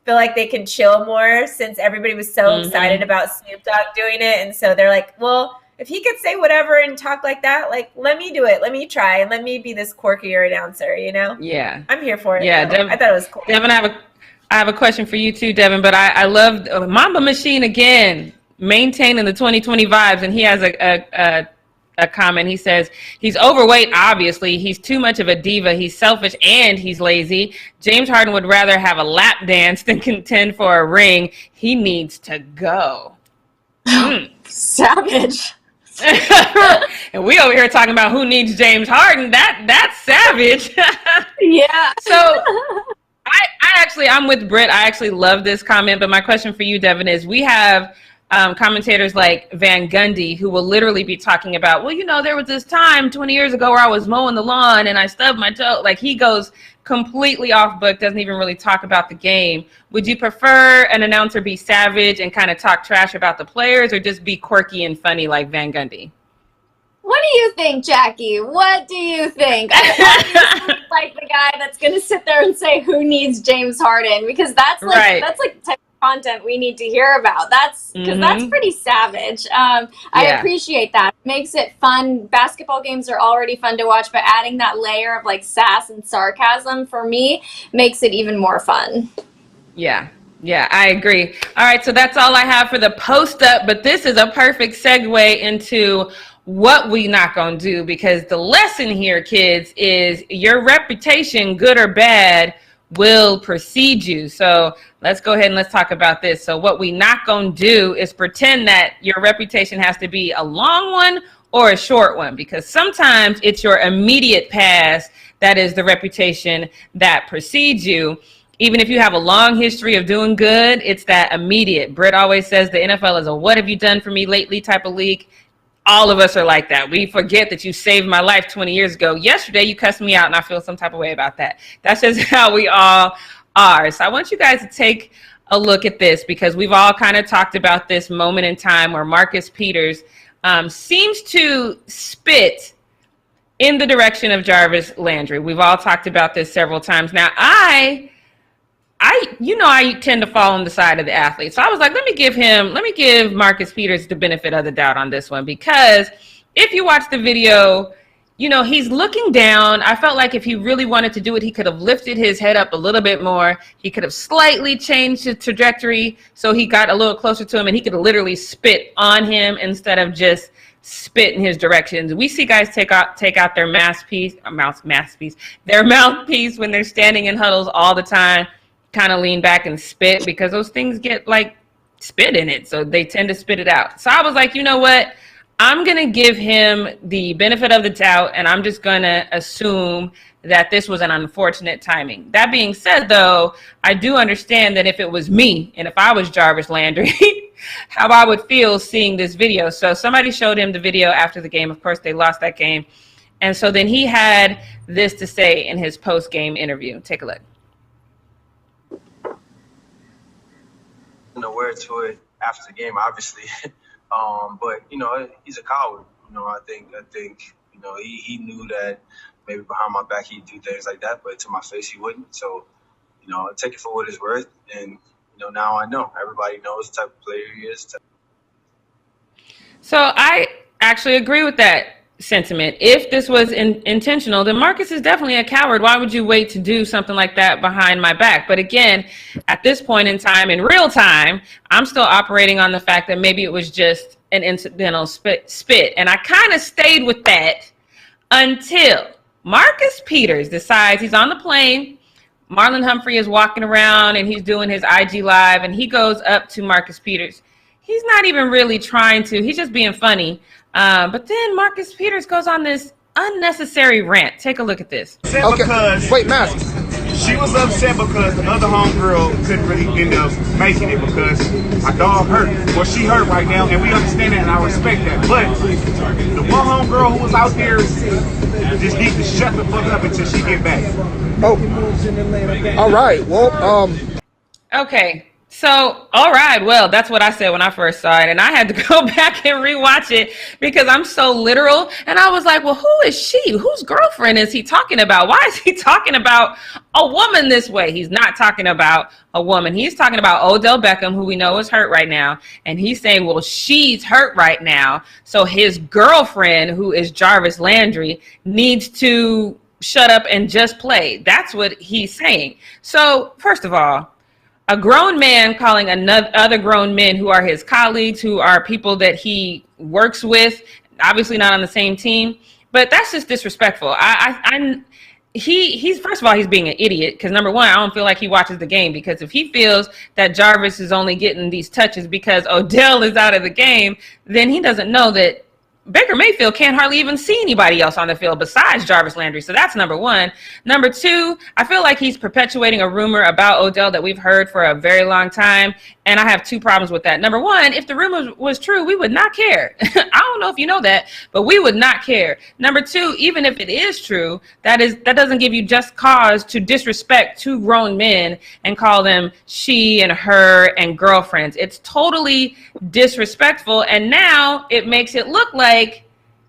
feel like they can chill more since everybody was so excited about Snoop Dogg doing it, and so they're like, well, if he could say whatever and talk like that, like, let me do it. Let me try, and let me be this quirkier announcer, you know? Yeah. I'm here for it. Yeah, I thought it was cool. Devin, I have a question for you too, Devin, but I love Mamba Machine again, maintaining the 2020 vibes, and he has a comment. He says, he's overweight, obviously. He's too much of a diva. He's selfish and he's lazy. James Harden would rather have a lap dance than contend for a ring. He needs to go. Savage. And we over here talking about who needs James Harden. That's savage. Yeah. So I'm with Britt. I actually love this comment, but my question for you, Devin, is we have commentators like Van Gundy who will literally be talking about, well, you know, there was this time 20 years ago where I was mowing the lawn and I stubbed my toe. Like, he goes completely off book, doesn't even really talk about the game. Would you prefer an announcer be savage and kind of talk trash about the players, or just be quirky and funny like Van Gundy? What do you think, Jackie? What do you think? I obviously like the guy that's going to sit there and say who needs James Harden, because that's like the type of content we need to hear about. That's because that's pretty savage. I appreciate that. It makes it fun. Basketball games are already fun to watch, but adding that layer of like sass and sarcasm for me makes it even more fun. Yeah, I agree. All right, so that's all I have for the post up, but this is a perfect segue into what we not gonna do, because the lesson here, kids, is your reputation, good or bad, will precede you. So let's go ahead and let's talk about this. So what we not gonna do is pretend that your reputation has to be a long one or a short one, because sometimes it's your immediate past that is the reputation that precedes you. Even if you have a long history of doing good, it's that immediate. Britt always says the NFL is a what have you done for me lately type of league. All of us are like that. We forget that you saved my life 20 years ago. Yesterday, you cussed me out, and I feel some type of way about that. That's just how we all are. So I want you guys to take a look at this, because we've all kind of talked about this moment in time where Marcus Peters seems to spit in the direction of Jarvis Landry. We've all talked about this several times. Now, I tend to fall on the side of the athlete. So I was like, let me give Marcus Peters the benefit of the doubt on this one, because if you watch the video, you know, he's looking down. I felt like if he really wanted to do it, he could have lifted his head up a little bit more. He could have slightly changed his trajectory so he got a little closer to him, and he could have literally spit on him instead of just spit in his directions. We see guys take out their mouthpiece when they're standing in huddles all the time, kind of lean back and spit, because those things get like spit in it, so they tend to spit it out. So I was like, you know what, I'm gonna give him the benefit of the doubt, and I'm just gonna assume that this was an unfortunate timing. That being said, though, I do understand that if it was me and if I was Jarvis Landry, how I would feel seeing this video. So somebody showed him the video after the game. Of course, they lost that game, and so then he had this to say in his post-game interview. Take a look. Aware to it after the game, obviously, but you know, he's a coward. You know, I think you know, he knew that maybe behind my back he'd do things like that, but to my face he wouldn't. So, you know, take it for what it's worth, and you know, now I know. Everybody knows the type of player he is. So I actually agree with that sentiment. If this was intentional, then Marcus is definitely a coward. Why would you wait to do something like that behind my back? But again, at this point in time, in real time, I'm still operating on the fact that maybe it was just an incidental spit. And I kind of stayed with that until Marcus Peters decides he's on the plane. Marlon Humphrey is walking around and he's doing his IG live, and he goes up to Marcus Peters. He's not even really trying to, he's just being funny. But then Marcus Peters goes on this unnecessary rant. Take a look at this. Okay. Wait, Mask. She was upset because the other homegirl couldn't really end up making it because our dog hurt. Well, she hurt right now, and we understand that, and I respect that. But the one homegirl who was out there just needs to shut the fuck up until she get back. Oh. All right. Well, Okay. So, all right. Well, that's what I said when I first saw it. And I had to go back and rewatch it because I'm so literal. And I was like, well, who is she? Whose girlfriend is he talking about? Why is he talking about a woman this way? He's not talking about a woman. He's talking about Odell Beckham, who we know is hurt right now. And he's saying, well, she's hurt right now. So his girlfriend, who is Jarvis Landry, needs to shut up and just play. That's what he's saying. So, first of all, a grown man calling other grown men who are his colleagues, who are people that he works with, obviously not on the same team, but that's just disrespectful. He's first of all, he's being an idiot because number one, I don't feel like he watches the game, because if he feels that Jarvis is only getting these touches because Odell is out of the game, then he doesn't know that Baker Mayfield can't hardly even see anybody else on the field besides Jarvis Landry. So that's number one. Number two, I feel like he's perpetuating a rumor about Odell that we've heard for a very long time. And I have two problems with that. Number one, if the rumor was true, we would not care. I don't know if you know that, but we would not care. Number two, even if it is true, that doesn't give you just cause to disrespect two grown men and call them she and her and girlfriends. It's totally disrespectful. And now it makes it look like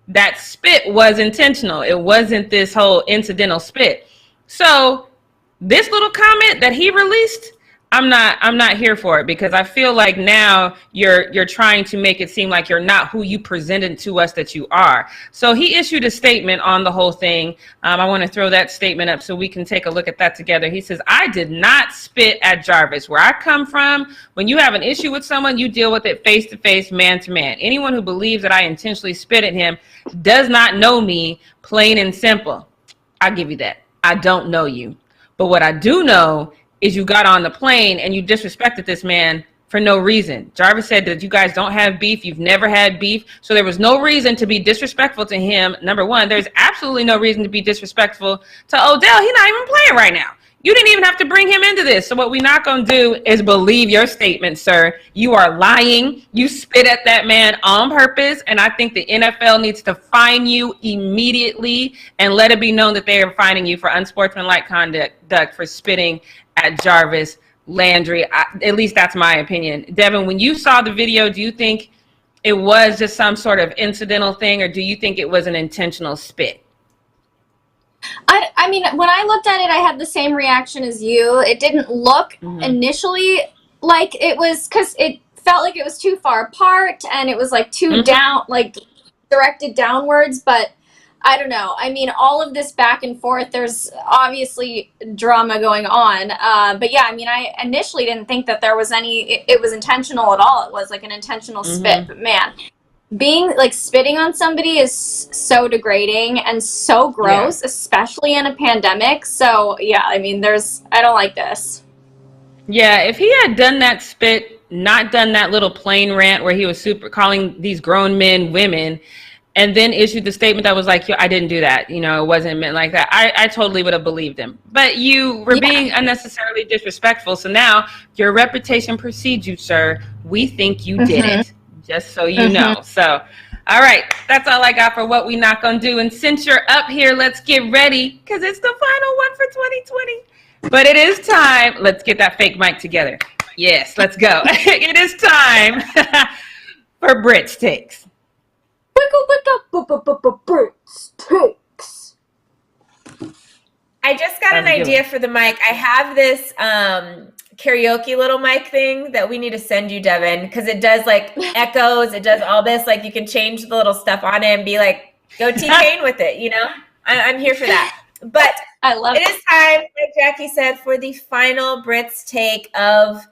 that spit was intentional. It wasn't this whole incidental spit. So this little comment that he released, I'm not here for it, because I feel like now you're trying to make it seem like you're not who you presented to us that you are. So he issued a statement on the whole thing. I want to throw that statement up so we can take a look at that together. He says, I did not spit at Jarvis. Where I come from, when you have an issue with someone, you deal with it face to face, man to man. Anyone who believes that I intentionally spit at him does not know me, plain and simple. I'll give you that. I don't know you. But what I do know is you got on the plane and you disrespected this man for no reason. Jarvis said that you guys don't have beef. You've never had beef. So there was no reason to be disrespectful to him. Number one, there's absolutely no reason to be disrespectful to Odell. He's not even playing right now. You didn't even have to bring him into this. So what we're not going to do is believe your statement, sir. You are lying. You spit at that man on purpose. And I think the NFL needs to fine you immediately and let it be known that they are fining you for unsportsmanlike conduct for spitting at Jarvis Landry. At least that's my opinion. Devin, when you saw the video, do you think it was just some sort of incidental thing, or do you think it was an intentional spit? I mean, when I looked at it, I had the same reaction as you. It didn't look initially like it was, because it felt like it was too far apart and it was like too down, like directed downwards. But I don't know. I mean, all of this back and forth, there's obviously drama going on. But yeah, I mean, I initially didn't think that there was it was intentional at all. It was like an intentional spit. But man, being like spitting on somebody is so degrading and so gross, especially in a pandemic. So yeah, I mean, I don't like this. Yeah, if he had done that spit, not done that little plane rant where he was calling these grown men women, and then issued the statement that was like, I didn't do that. You know, it wasn't meant like that. I totally would have believed him. But you were being unnecessarily disrespectful. So now your reputation precedes you, sir. We think you did it, just so you know. So, all right, that's all I got for What We Not Gon Do. And since you're up here, let's get ready, because it's the final one for 2020. But it is time. Let's get that fake mic together. Yes, let's go. It is time for Britt's Takes. Britt's Takes. I just got an idea for the mic. I have this karaoke little mic thing that we need to send you, Devin, because it does like echoes. It does all this. Like you can change the little stuff on it and be like, go T-Pain with it, you know? I'm here for that. But I love it. It is time, like Jackie said, for the final Britt's Take of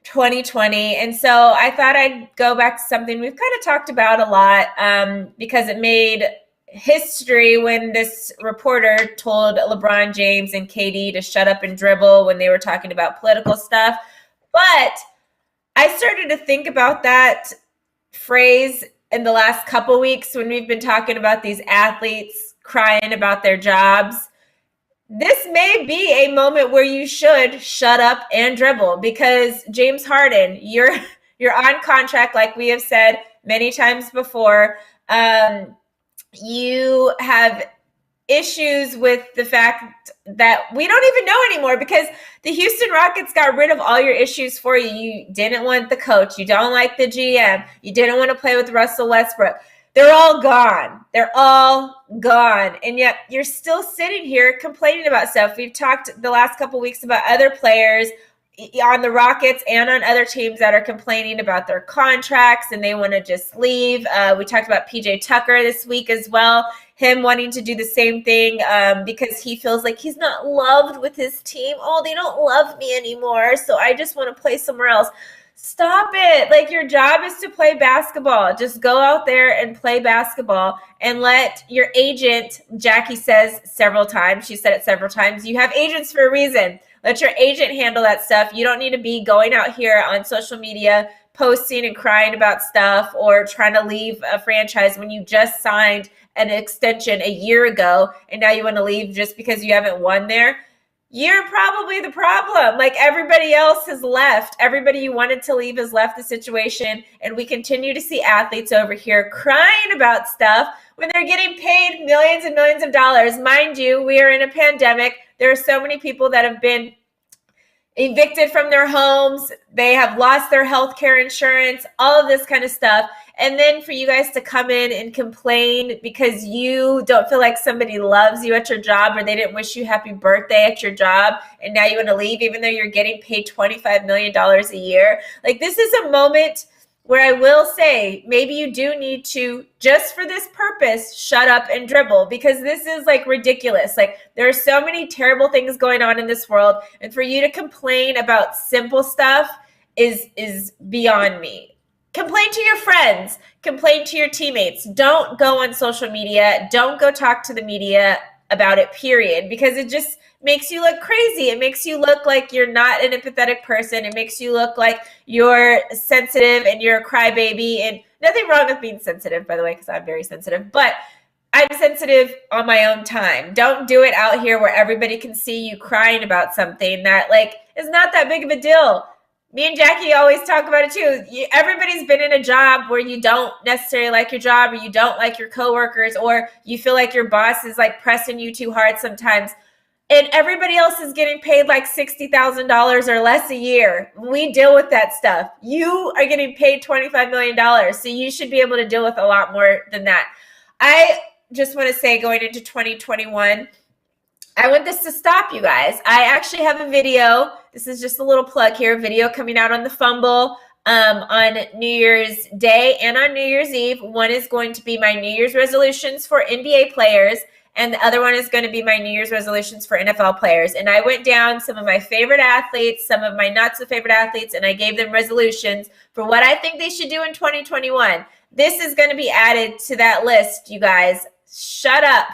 2020. And so I thought I'd go back to something we've kind of talked about a lot, because it made history when this reporter told LeBron James and KD to shut up and dribble when they were talking about political stuff. But I started to think about that phrase in the last couple weeks when we've been talking about these athletes crying about their jobs. This may be a moment where you should shut up and dribble, because James Harden, you're on contract, like we have said many times before. You have issues with the fact that we don't even know anymore, because the Houston Rockets got rid of all your issues for you. You didn't want the coach. You don't like the GM. You didn't want to play with Russell Westbrook. They're all gone. They're all gone. And yet you're still sitting here complaining about stuff. We've talked the last couple weeks about other players on the Rockets and on other teams that are complaining about their contracts and they want to just leave. We talked about PJ Tucker this week as well, him wanting to do the same thing because he feels like he's not loved with his team. Oh, they don't love me anymore, so I just want to play somewhere else. Stop it. Like, your job is to play basketball. Just go out there and play basketball and let your agent, Jackie says several times, she said it several times, you have agents for a reason. Let your agent handle that stuff. You don't need to be going out here on social media posting and crying about stuff or trying to leave a franchise when you just signed an extension a year ago and now you want to leave just because you haven't won there. You're probably the problem. Like, everybody else has left. Everybody you wanted to leave has left the situation. And we continue to see athletes over here crying about stuff when they're getting paid millions and millions of dollars. Mind you, we are in a pandemic. There are so many people that have been evicted from their homes. They have lost their health care insurance, all of this kind of stuff. And then for you guys to come in and complain because you don't feel like somebody loves you at your job or they didn't wish you happy birthday at your job and now you want to leave even though you're getting paid $25 million a year. Like, this is a moment where I will say maybe you do need to, just for this purpose, shut up and dribble, because this is like ridiculous. Like, there are so many terrible things going on in this world, and for you to complain about simple stuff is beyond me. Complain to your friends, complain to your teammates. Don't go on social media. Don't go talk to the media about it, period, because it just makes you look crazy. It makes you look like you're not an empathetic person. It makes you look like you're sensitive and you're a crybaby. And nothing wrong with being sensitive, by the way, because I'm very sensitive. But I'm sensitive on my own time. Don't do it out here where everybody can see you crying about something that, like, is not that big of a deal. Me and Jackie always talk about it too. Everybody's been in a job where you don't necessarily like your job, or you don't like your coworkers, or you feel like your boss is like pressing you too hard sometimes. And everybody else is getting paid like $60,000 or less a year. We deal with that stuff. You are getting paid $25 million. So you should be able to deal with a lot more than that. I just want to say, going into 2021, I want this to stop, you guys. I actually have a video. This is just a little plug here. A video coming out on the Fumble on New Year's Day and on New Year's Eve. One is going to be my New Year's resolutions for NBA players, and the other one is going to be my New Year's resolutions for NFL players. And I went down some of my favorite athletes, some of my not so favorite athletes, and I gave them resolutions for what I think they should do in 2021. This is going to be added to that list, you guys. Shut up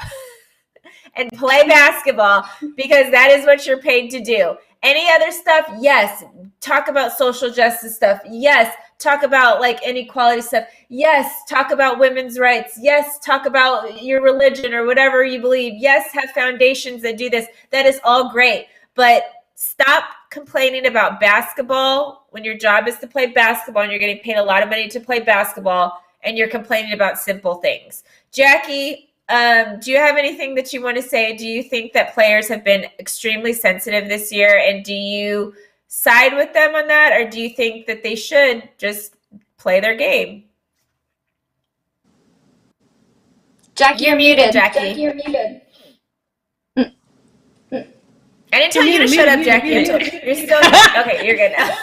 and play basketball, because that is what you're paid to do. Any other stuff? Yes. Talk about social justice stuff. Yes. Talk about like inequality stuff. Yes. Talk about women's rights. Yes. Talk about your religion or whatever you believe. Yes. Have foundations that do this. That is all great. But stop complaining about basketball when your job is to play basketball and you're getting paid a lot of money to play basketball, and you're complaining about simple things. Jackie, do you have anything that you want to say? Do you think that players have been extremely sensitive this year, and do you side with them on that, or do you think that they should just play their game? Jackie, you're muted. Jackie, you're muted. I didn't tell you to shut up, Jackie. You're still okay. You're good now.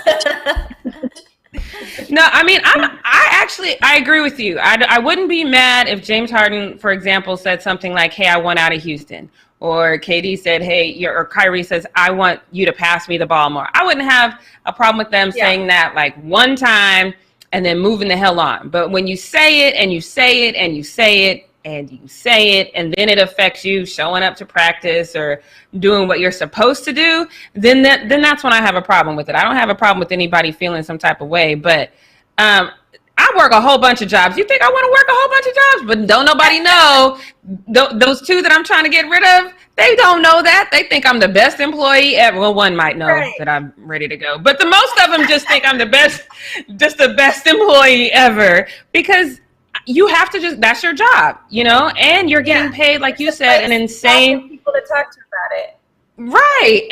No, I mean, I agree with you. I wouldn't be mad if James Harden, for example, said something like, hey, I want out of Houston. Or KD said, hey, or Kyrie says, I want you to pass me the ball more. I wouldn't have a problem with them saying that like one time and then moving the hell on. But when you say it and you say it and you say it and you say it, and then it affects you showing up to practice or doing what you're supposed to do, then that's when I have a problem with it. I don't have a problem with anybody feeling some type of way, but I work a whole bunch of jobs. You think I want to work a whole bunch of jobs, but don't nobody know. Those two that I'm trying to get rid of, they don't know that. They think I'm the best employee ever. Well, one might know that I'm ready to go, but the most of them just think I'm the best employee ever, because you have to that's your job, and you're getting paid, like you said, an insane people to talk to about it. Right.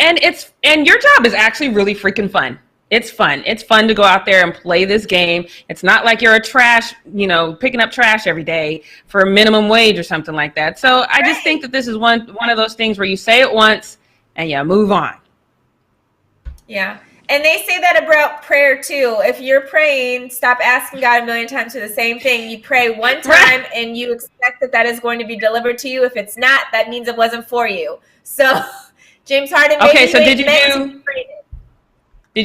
And your job is actually really freaking fun. It's fun. It's fun to go out there and play this game. It's not like you're a trash, picking up trash every day for a minimum wage or something like that. So I just think that this is one of those things where you say it once and you move on. Yeah. And they say that about prayer too. If you're praying, stop asking God a million times for the same thing. You pray one time and you expect that is going to be delivered to you. If it's not, that means it wasn't for you. So James Harden. Okay, so did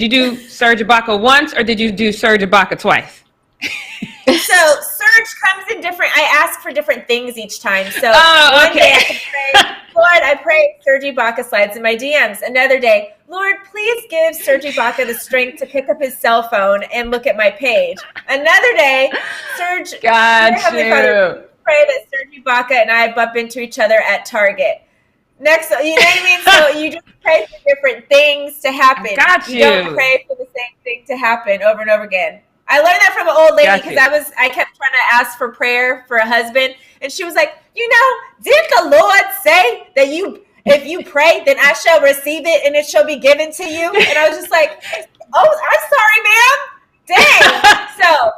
you do Serge Ibaka once, or did you do Serge Ibaka twice? So Serge comes in different. I ask for different things each time. So one day I can pray, Lord, I pray Serge Ibaka slides in my DMs. Another day, Lord, please give Serge Ibaka the strength to pick up his cell phone and look at my page. Another day, Serge, Heavenly Father, pray that Serge Ibaka and I bump into each other at Target. Next, you know what I mean? So you just pray for different things to happen. You don't pray for the same thing to happen over and over again. I learned that from an old lady because I kept trying to ask for prayer for a husband, and she was like, didn't the Lord say that if you pray, then I shall receive it and it shall be given to you? And I was just like, oh, I'm sorry, ma'am. Dang. So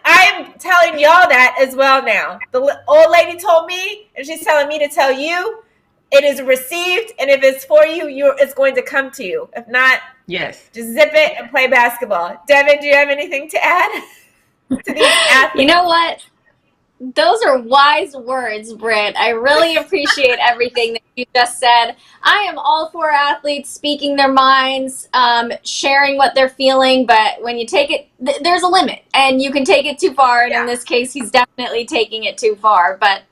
I'm telling y'all that as well now. The old lady told me, and she's telling me to tell you, it is received, and if it's for you, it's going to come to you. If not, yes, just zip it and play basketball. Devin, do you have anything to add to these athletes? You know what? Those are wise words, Britt. I really appreciate everything that you just said. I am all for athletes speaking their minds, sharing what they're feeling, but when you take it, there's a limit, and you can take it too far, and in this case, he's definitely taking it too far. But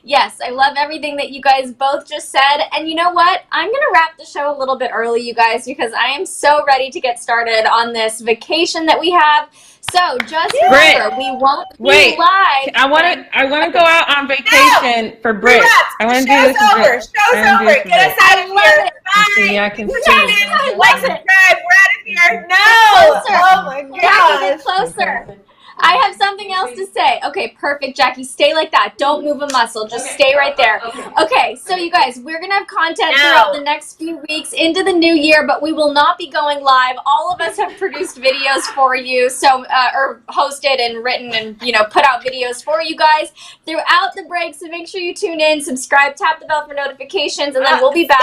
yes, I love everything that you guys both just said, and you know what? I'm going to wrap the show a little bit early, you guys, because I am so ready to get started on this vacation that we have. So just remember, we won't be live. I want to go out on vacation for Britt. I want to do this. Show's over. Get us out of here. Bye. I can see. Like, subscribe. We're out of here. No. Oh my gosh. Jackie, get closer. I have something else to say. Okay, perfect, Jackie. Stay like that. Don't move a muscle. Just stay right there. Okay, so you guys, we're going to have content throughout the next few weeks into the new year, but we will not be going live. All of us have produced videos for you, or hosted and written and, put out videos for you guys throughout the break. So make sure you tune in, subscribe, tap the bell for notifications, and then we'll be back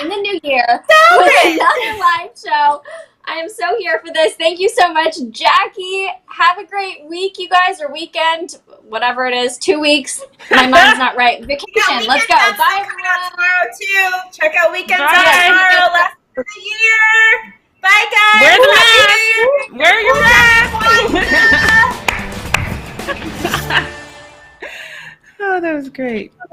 in the new year with another live show. I am so here for this. Thank you so much, Jackie. Have a great week, you guys, or weekend, whatever it is. 2 weeks. My mind's not right. Vacation. Let's go. Bye, everyone. Tomorrow too. Check out Weekends tomorrow. Last of the year. Bye, guys. Wear the mask. Wear your mask. Oh, that was great.